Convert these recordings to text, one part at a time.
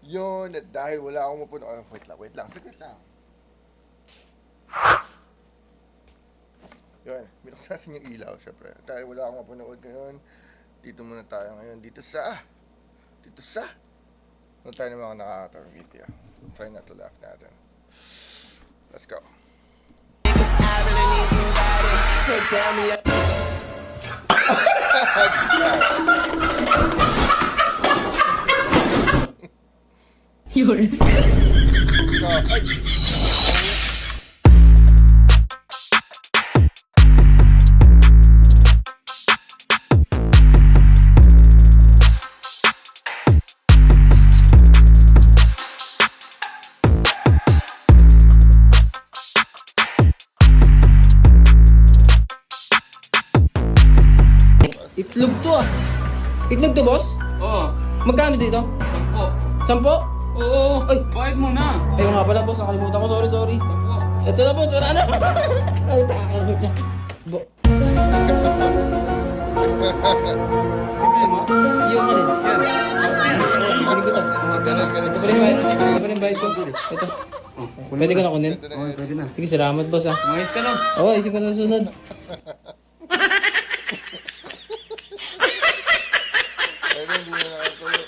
Yun, at dahil wala akong mapuno. Oh, wait lang, saglit lang. Yun, binuksan natin yung ilaw, syempre. Dahil wala akong mapunood ngayon, dito muna tayo ngayon. Dito sa, ano tayo ng mga nakakatawang video. Try not to laugh natin. Let's go. Yun. Ay! Itlog to ah. Itlog to, boss? Oo. Magkano dito? 10. 10? Oo. Ay. Bayad mo na. Ayun nga pala, boss. Nakalimutan ko. Sorry. 10. Ito na, boss. Wala na. Ay, takot siya. Bibili mo? Yung ano? Yan. Bibili ko to. Ito pala yung bayad. Ito pala yung bayad ko. Ito. Pwede ko na kunin? Oo, pwede na. Sige, salamat, boss ah. Mayos ka lang. Oo, isip ko na sunod. Ayun, hindi na nakatuloy.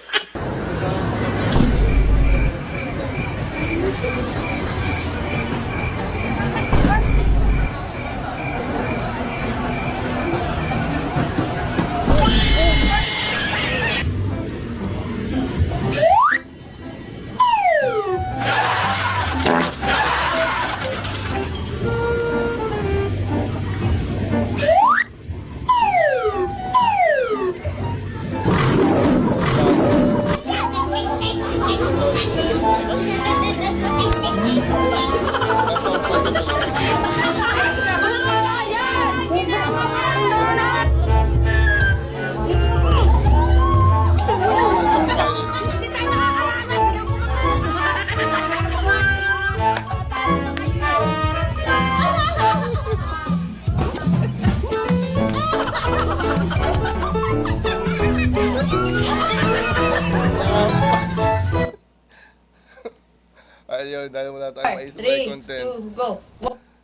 Ayun, dahil wala tayong maisip na may content. 3, 2, go.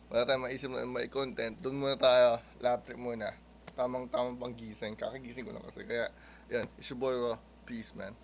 Wala tayong maisip na may content. Doon muna tayo. Lap trip muna. Tamang pang gising. Kakagising ko lang kasi. Kaya, yan. It's your boy Ro. Peace, man.